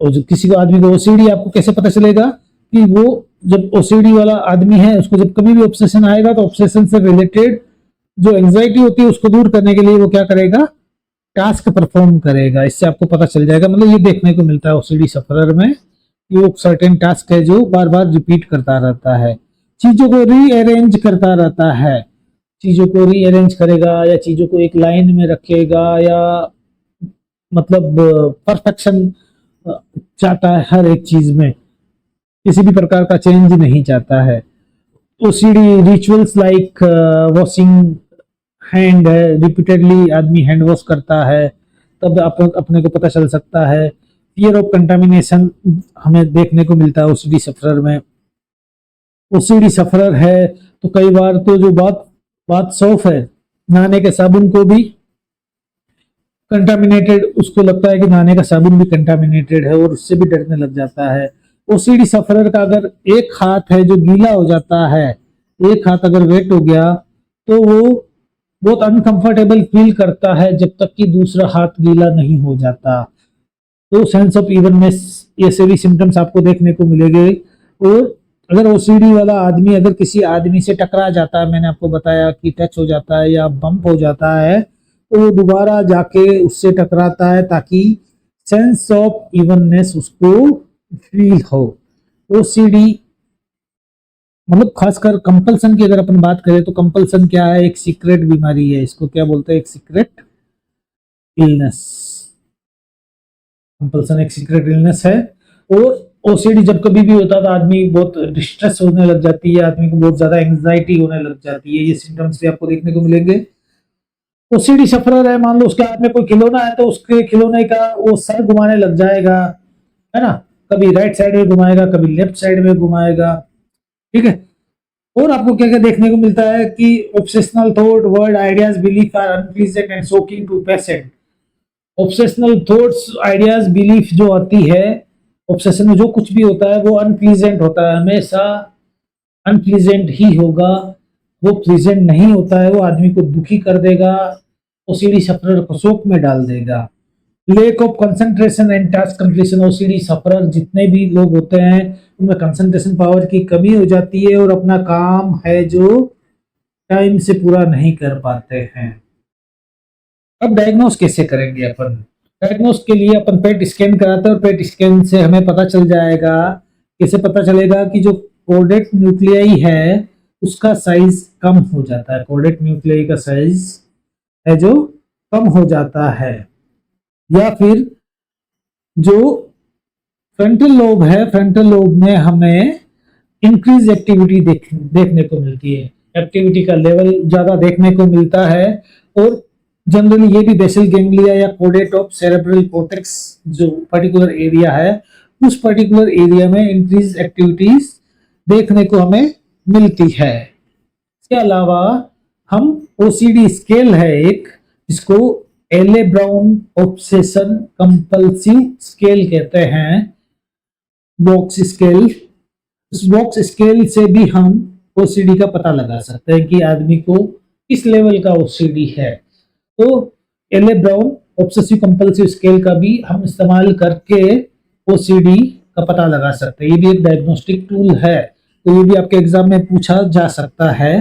और जो किसी को आदमी को ओसीडी, आपको कैसे पता चलेगा कि वो जब ओसीडी वाला आदमी है उसको जब कभी भी ऑब्सेशन आएगा तो ऑब्सेशन से रिलेटेड जो एंजाइटी होती है उसको दूर करने के लिए वो क्या करेगा, टास्क परफॉर्म करेगा। इससे आपको पता चल जाएगा, मतलब ये देखने को मिलता है ओसीडी सफरर में कि वो सर्टेन टास्क है जो बार बार रिपीट करता रहता है, चीजों को रीअरेंज करता रहता है। चीजों को रीअरेंज करेगा या चीजों को एक लाइन में रखेगा, या मतलब परफेक्शन चाहता है हर एक चीज में, किसी भी प्रकार का चेंज नहीं चाहता है। OCD rituals like washing hand है, रिपीटेडली आदमी हैंड वॉश करता है तब अपने को पता चल सकता है। फियर ऑफ कंटामिनेशन हमें देखने को मिलता है ओसीडी सफरर में। ओसीडी सफरर है तो कई बार तो जो बात बात सौफ है, नहाने के साबुन को भी कंटामिनेटेड, उसको लगता है कि नहाने का साबुन भी कंटामिनेटेड है और उससे भी डरने लग जाता है। ओसीडी सफरर का अगर एक हाथ है जो गीला हो जाता है, एक हाथ अगर वेट हो गया तो वो बहुत अनकंफर्टेबल फील करता है जब तक कि दूसरा हाथ गीला नहीं हो जाता। तो सेंस ऑफ इवननेस, ये सभी सिम्टम्स आपको देखने को मिलेंगे। और अगर ओसीडी वाला आदमी अगर किसी आदमी से टकरा जाता है, मैंने आपको बताया कि टच हो जाता है या बम्प हो जाता है, तो वो दोबारा जाके उससे टकराता है ताकि सेंस ऑफ इवननेस उसको फील हो। ओसीडी मतलब खासकर कंपल्सन की अगर अपन बात करें तो कंपल्सन क्या है, एक सीक्रेट बीमारी है, इसको क्या बोलते हैं, एक सीक्रेट इलनेस। कंपल्सन एक सीक्रेट इलनेस है। और ओसीडी जब कभी भी होता है तो आदमी बहुत डिस्ट्रेस होने लग जाती है, आदमी को बहुत ज्यादा एंग्जाइटी होने लग जाती है, ये सिम्टम्स भी आपको देखने को मिलेंगे। ओसीडी सफरर है, मान लो उसके हाथ में कोई खिलौना है तो उसके खिलौने का वो सर घुमाने लग जाएगा, है ना, कभी राइट साइड में घुमाएगा कभी लेफ्ट साइड में घुमाएगा, ठीक है। और आपको क्या क्या देखने को मिलता है कि obsessional thought, word, ideas, belief are unpleasant and shocking to patient. Obsessional thoughts, ideas, belief जो आती है, ऑब्सेशन में जो कुछ भी होता है वो अनप्लीजेंट होता है, हमेशा अनप्लीजेंट ही होगा, वो प्लीजेंट नहीं होता है, वो आदमी को दुखी कर देगा, ओसीडी सफरर को शोक में डाल देगा। Lake of concentration and task completion, OCD sufferer जितने भी लोग होते हैं उनमें कंसंट्रेशन पावर की कमी हो जाती है और अपना काम है जो टाइम से पूरा नहीं कर पाते हैं। अब डायग्नोस कैसे करेंगे अपन? डायग्नोस के लिए अपन पेट स्कैन कराते हैं और पेट स्कैन से हमें पता चल जाएगा, कैसे पता चलेगा कि जो कोर्डेट न्यूक्लियाई है उसका साइज कम हो जाता है, कोर्डेट न्यूक्लियाई का साइज है जो कम हो जाता है, या फिर जो फ्रंटल लोब है, फ्रंटल लोब में हमें इंक्रीज एक्टिविटी देखने को मिलती है, एक्टिविटी का लेवल ज्यादा देखने को मिलता है। और जनरली ये भी बेसल गैंग्लिया या कोडेट ऑफ सेरेब्रल कॉर्टेक्स जो पर्टिकुलर एरिया है, उस पर्टिकुलर एरिया में इंक्रीज एक्टिविटीज देखने को हमें मिलती है। इसके अलावा हम ओसीडी स्केल है एक, जिसको एले ब्राउन ऑब्सेशन कंपल्सिव स्केल कहते हैं, बॉक्स स्केल। इस बॉक्स स्केल से भी हम ओसीडी का पता लगा सकते हैं कि आदमी को किस लेवल का ओसीडी है। तो एले ब्राउन ऑब्सेसिव कंपल्सिव स्केल का भी हम इस्तेमाल करके ओसीडी का पता लगा सकते हैं, ये भी एक डायग्नोस्टिक टूल है। तो ये भी आपके एग्जाम में पूछा जा सकता है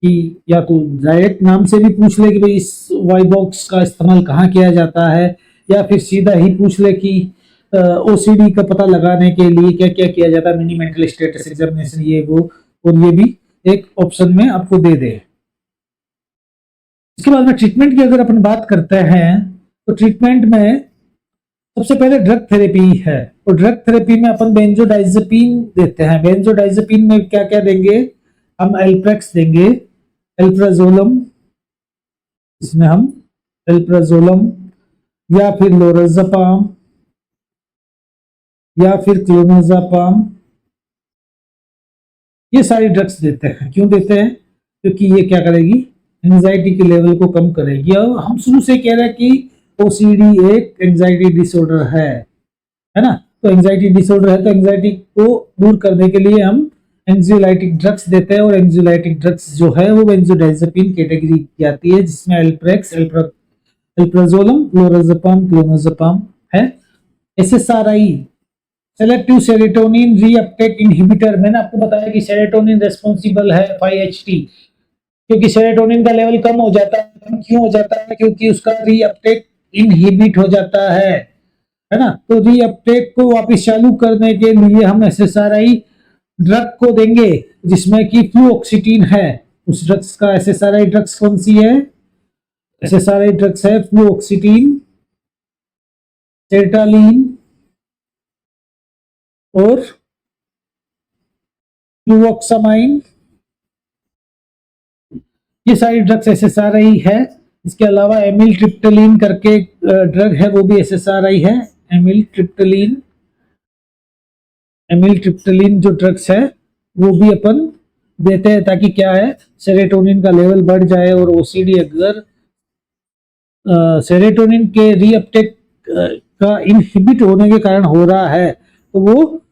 कि या तो डायरेक्ट नाम से भी पूछ ले कि भाई इस वाई बॉक्स का इस्तेमाल कहाँ किया जाता है, या फिर सीधा ही पूछ ले कि ओसीडी का पता लगाने के लिए क्या क्या किया जाता है, मिनी मेंटल स्टेटस एग्जामिनेशन, ये वो, और ये भी एक ऑप्शन में आपको दे दे। इसके बाद में ट्रीटमेंट की अगर अपन बात करते हैं तो ट्रीटमेंट में सबसे पहले ड्रग थेरेपी है, और ड्रग थेरेपी में अपन बेंजोडाइजेपिन देते हैं। बेंजोडाइजेपिन में क्या क्या देंगे, हम एल्प्रेक्स देंगे, एल्प्राजोलम, इसमें हम एल्प्राजोलम या फिर लोराज़ेपाम या फिर क्लोनाज़ेपाम, ये सारी ड्रग्स देते हैं। क्यों देते हैं? क्योंकि ये क्या करेगी, एंजाइटी के लेवल को कम करेगी। और हम शुरू से कह रहे हैं कि ओसीडी एक एंजाइटी डिसऑर्डर है ना, तो एंजाइटी डिसऑर्डर है तो एंजाइटी को दूर करने के लिए हम एंग्जियोलाइटिक ड्रग्स देते हैं, और एंग्जियोलाइटिक ड्रग्स जो है वो बेंजोडाइजेपिन कैटेगरी की आती है, जिसमें एल्प्रेक्स, एल्प्राजोलम, लोराज़ेपाम, क्लोनाज़ेपाम है। SSRI selective serotonin reuptake inhibitor, मैंने आपको बताया कि सेरोटोनिन रेस्पॉन्सिबल है 5HT, क्योंकि सेरोटोनिन का लेवल कम हो जाता है। कम क्यों हो जाता है? क्योंकि उसका रीअपटेक इनहिबिट हो जाता है ना। तो रीअपटेक को वापस चालू करने के लिए हम एसएसआरआई ड्रग को देंगे जिसमें कि फ्लूऑक्सीटिन है, उस ड्रग्स का SSRI ड्रग्स कौन सी है? SSRI ड्रग्स है फ्लूओक्सीटीन, सेर्टालिन और फ्लूओक्सामाइन। ये सारी ड्रग्स SSRI है। इसके अलावा एमिलट्रिप्टलिन करके ड्रग है, वो भी SSRI है। एमिलट्रिप्टलिन जो ड्रग्स है वो भी अपन देते हैं ताकि क्या है, सेरोटोनिन का लेवल बढ़ जाए और OCD अगर सेरोटोनिन के रीअपटेक का इनहिबिट होने के कारण हो रहा है तो वो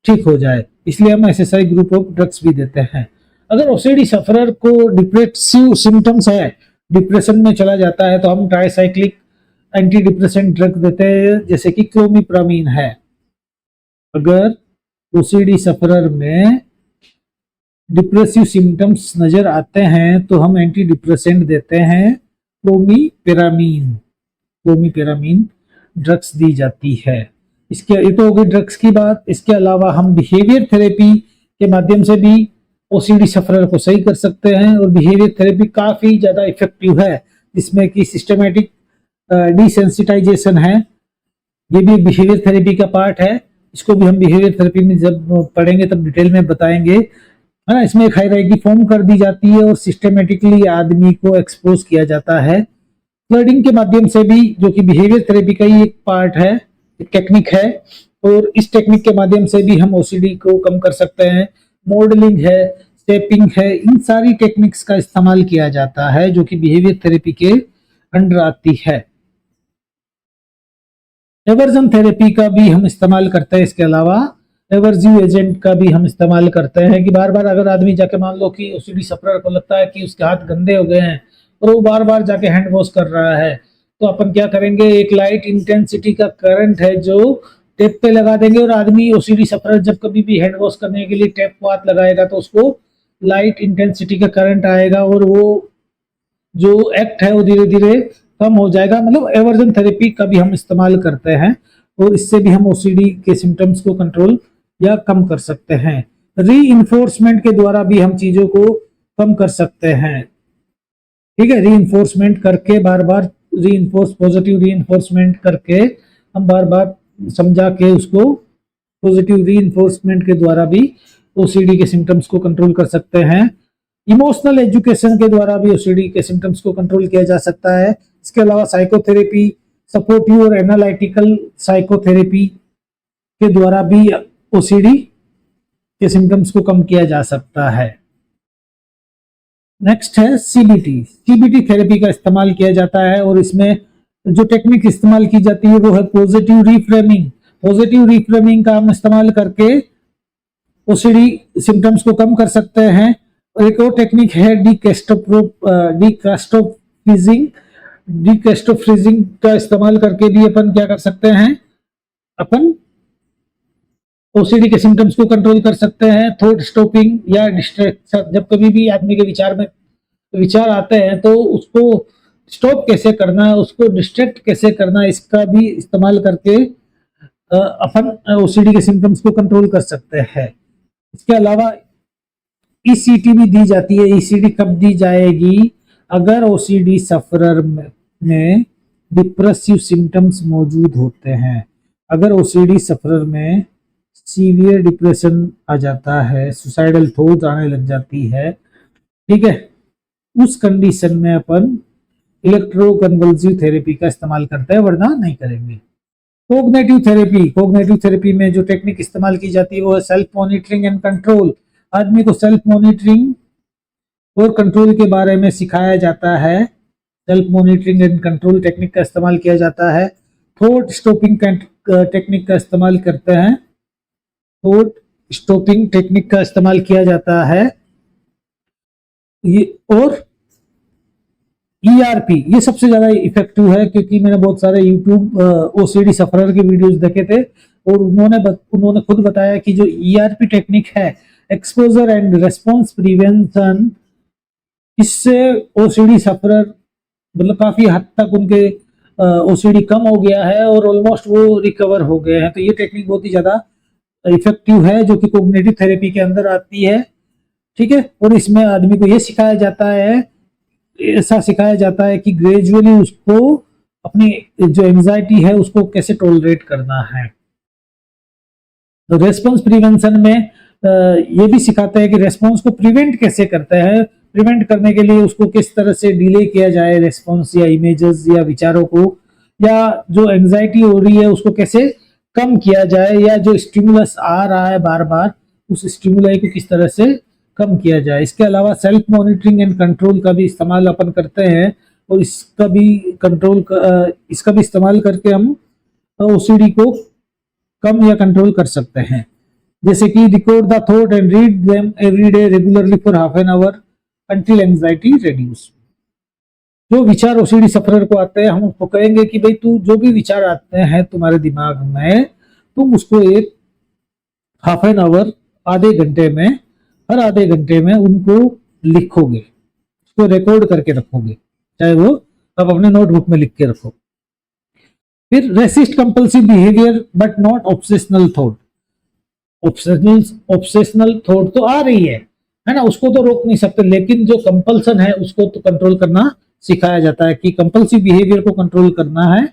ठीक हो जाए, इसलिए हम SSRI ग्रुप ऑफ ड्रग्स भी देते हैं। अगर OCD सफरर को डिप्रेसिव सिम्टम्स है, डिप्रेशन में चला जाता है, तो हम ट्राइसाइक्लिक एंटी डिप्रेसेंट ड्रग देते हैं जैसे कि क्लोमिप्रामीन है। अगर OCD सफरर में डिप्रेसिव सिम्टम्स नजर आते हैं तो हम एंटी डिप्रेसेंट देते हैं, क्लोमिपेरामीन ड्रग्स दी जाती है। इसके ये तो हो गई ड्रग्स की बात। इसके अलावा हम बिहेवियर थेरेपी के माध्यम से भी OCD सफरर को सही कर सकते हैं और बिहेवियर थेरेपी काफी ज्यादा इफेक्टिव है, जिसमें कि सिस्टमेटिक डिसेंसिटाइजेशन है, ये भी बिहेवियर थेरेपी का पार्ट है। इसको भी हम बिहेवियर थेरेपी में जब पढ़ेंगे तब डिटेल में बताएंगे, है ना। इसमें एक हायरार्की फॉर्म कर दी जाती है और सिस्टमेटिकली आदमी को एक्सपोज किया जाता है फ्लडिंग के माध्यम से भी, जो कि बिहेवियर थेरेपी का ही एक पार्ट है, एक टेक्निक है। और इस टेक्निक के माध्यम से भी हम OCD को कम कर सकते हैं। मॉडलिंग है, स्टेपिंग है, इन सारी टेक्निक्स का इस्तेमाल किया जाता है जो कि बिहेवियर थेरेपी के अंडर आती है। एवर्जन थेरेपी का भी हम इस्तेमाल करते हैं। इसके अलावा एवर्जिव एजेंट का भी हम इस्तेमाल करते हैं कि बार बार अगर आदमी जाके, मान लो कि OCD सफरर को लगता है कि उसके हाथ गंदे हो गए हैं और वो बार बार जाके हैंड वॉश कर रहा है, तो अपन क्या करेंगे, एक लाइट इंटेंसिटी का करंट है जो टेप पे लगा देंगे और आदमी OCD सफरर जब कभी भी हैंड वॉश करने के लिए टेप को हाथ लगाएगा तो उसको लाइट इंटेंसिटी का करंट आएगा और वो जो एक्ट है वो धीरे धीरे कम हो जाएगा। मतलब एवर्जन थेरेपी का भी हम इस्तेमाल करते हैं और इससे भी हम OCD के सिम्टम्स को कंट्रोल या कम कर सकते हैं। रीइंफोर्समेंट के द्वारा भी हम चीजों को कम कर सकते हैं, ठीक है। रीइंफोर्समेंट करके, बार बार पॉजिटिव रीइंफोर्समेंट करके हम बार बार समझा के उसको पॉजिटिव रीइंफोर्समेंट के द्वारा भी OCD के सिम्टम्स को कंट्रोल कर सकते हैं। इमोशनल एजुकेशन के द्वारा भी OCD के सिम्टम्स को कंट्रोल किया जा सकता है। इसके अलावा साइकोथेरेपी, सपोर्टिव और एनालिटिकल साइकोथेरेपी के द्वारा भी OCD के सिम्टम्स को कम किया जा सकता है। नेक्स्ट है CBT थेरेपी का इस्तेमाल किया जाता है और इसमें जो टेक्निक इस्तेमाल की जाती है वो है पॉजिटिव रिफ्रेमिंग का हम इस्तेमाल करके OCD सिम्टम्स को कम कर सकते हैं। और एक और टेक्निक है डिकैस्ट्रोफ्रीजिंग का इस्तेमाल करके भी अपन क्या कर सकते हैं, अपन OCD के सिम्टम्स को कंट्रोल कर सकते हैं। थॉट स्टॉपिंग या डिस्ट्रैक्शन, जब कभी भी आदमी के विचार आते हैं तो उसको स्टॉप कैसे करना, उसको डिस्ट्रैक्ट कैसे करना, इसका भी इस्तेमाल करके अपन OCD के सिम्टम्स को कंट्रोल कर सकते हैं। इसके अलावा ECT भी दी जाती है। ECT कब दी जाएगी, अगर OCD सफरर में डिप्रेसिव सिम्टम्स मौजूद होते हैं। अगर OCD सफरर में सीवियर डिप्रेशन आ जाता है, सुसाइडल थॉट्स आने लग जाती है, ठीक है, उस कंडीशन में अपन इलेक्ट्रोकन्वल्सिव थेरेपी का इस्तेमाल करते हैं, वरना नहीं करेंगे। कोग्निटिव थेरेपी में जो टेक्निक इस्तेमाल की जाती है वो है सेल्फ मॉनिटरिंग एंड कंट्रोल। आदमी को सेल्फ मॉनिटरिंग और कंट्रोल के बारे में सिखाया जाता है। Self monitoring and control technique का इस्तेमाल किया जाता है। थॉट स्टॉपिंग टेक्निक का इस्तेमाल करते हैं, थॉट स्टॉपिंग टेक्निक का इस्तेमाल किया जाता है। ये और ERP ये सबसे ज्यादा इफेक्टिव है, क्योंकि मैंने बहुत सारे YouTube OCD सफरर के वीडियोस देखे थे और उन्होंने खुद बताया कि जो ERP टेक्निक है, एक्सपोजर एंड रेस्पॉन्स प्रिवेंशन, इससे OCD सफरर मतलब काफी हद तक उनके OCD कम हो गया है और ऑलमोस्ट वो रिकवर हो गए हैं। तो ये टेक्निक बहुत ही ज्यादा इफेक्टिव है जो कि कोग्निटिव थेरेपी के अंदर आती है। ठीक है। और इसमें आदमी को ये सिखाया जाता है, ऐसा सिखाया जाता है कि ग्रेजुअली उसको अपनी जो एंजाइटी है उसको कैसे टॉलरेट करना है। तो रेस्पॉन्स प्रिवेंशन में ये भी सिखाते हैं कि रेस्पॉन्स को प्रिवेंट कैसे करते हैं। प्रिवेंट करने के लिए उसको किस तरह से डिले किया जाए रेस्पॉन्स या इमेजेस या विचारों को, या जो एंजाइटी हो रही है उसको कैसे कम किया जाए, या जो स्टिमुलस आ रहा है बार बार उस स्टिमुलाई को किस तरह से कम किया जाए। इसके अलावा सेल्फ मॉनिटरिंग एंड कंट्रोल का भी इस्तेमाल अपन करते हैं, और इसका भी इस्तेमाल करके हम ओसीडी को कम या कंट्रोल कर सकते हैं। जैसे कि record the thought and read them every day regularly for half an hour until anxiety reduce. जो विचार ओसीडी सफरर को आते हैं हम उसको कहेंगे कि भाई तू जो भी विचार आते हैं तुम्हारे दिमाग में, तुम उसको एक हाफ एन आवर आधे घंटे में, हर आधे घंटे में उनको लिखोगे, उसको रिकॉर्ड करके रखोगे, चाहे वो आप अपने नोटबुक में लिख के रखो। फिर resist compulsive behaviour but not obsessional thought. Obsessional thought तो आ रही है ना, उसको तो रोक नहीं सकते, लेकिन जो कंपल्सन है उसको तो कंट्रोल करना सिखाया जाता है कि कंपल्सिव बिहेवियर को कंट्रोल करना है।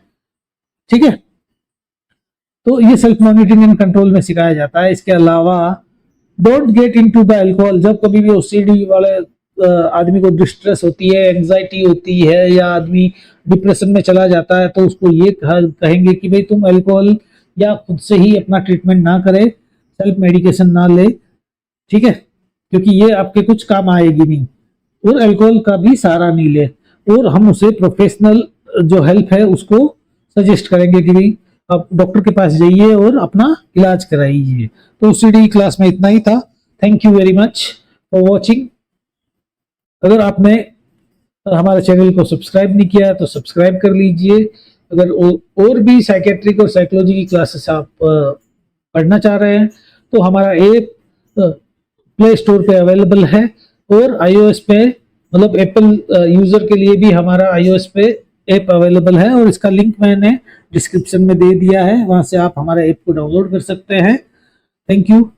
ठीक है, तो ये सेल्फ मॉनिटरिंग एंड कंट्रोल में सिखाया जाता है। इसके अलावा don't get into the alcohol. जब कभी भी ओसीडी वाले आदमी को डिस्ट्रेस होती है, एंजाइटी होती है, या आदमी डिप्रेशन में चला जाता है, तो उसको ये कहेंगे कि भाई तुम अल्कोहल या खुद से ही अपना ट्रीटमेंट ना करे, सेल्फ मेडिकेशन ना ले, ठीक है, क्योंकि ये आपके कुछ काम आएगी नहीं। और अल्कोहल का भी सहारा नहीं ले, और हम उसे प्रोफेशनल जो हेल्प है उसको सजेस्ट करेंगे कि भाई आप डॉक्टर के पास जाइए और अपना इलाज कराइए। तो ओसीडी क्लास में इतना ही था। Thank you very much for watching. अगर आपने हमारे चैनल को सब्सक्राइब नहीं किया है तो सब्सक्राइब कर लीजिए। अगर और भी साइकेट्रिक और साइकोलॉजी की क्लासेस आप पढ़ना चाह रहे हैं तो हमारा ऐप प्ले स्टोर पे अवेलेबल है, और iOS पे, मतलब एप्पल यूजर के लिए भी हमारा iOS पे ऐप अवेलेबल है, और इसका लिंक मैंने डिस्क्रिप्शन में दे दिया है, वहां से आप हमारे ऐप को डाउनलोड कर सकते हैं। Thank you.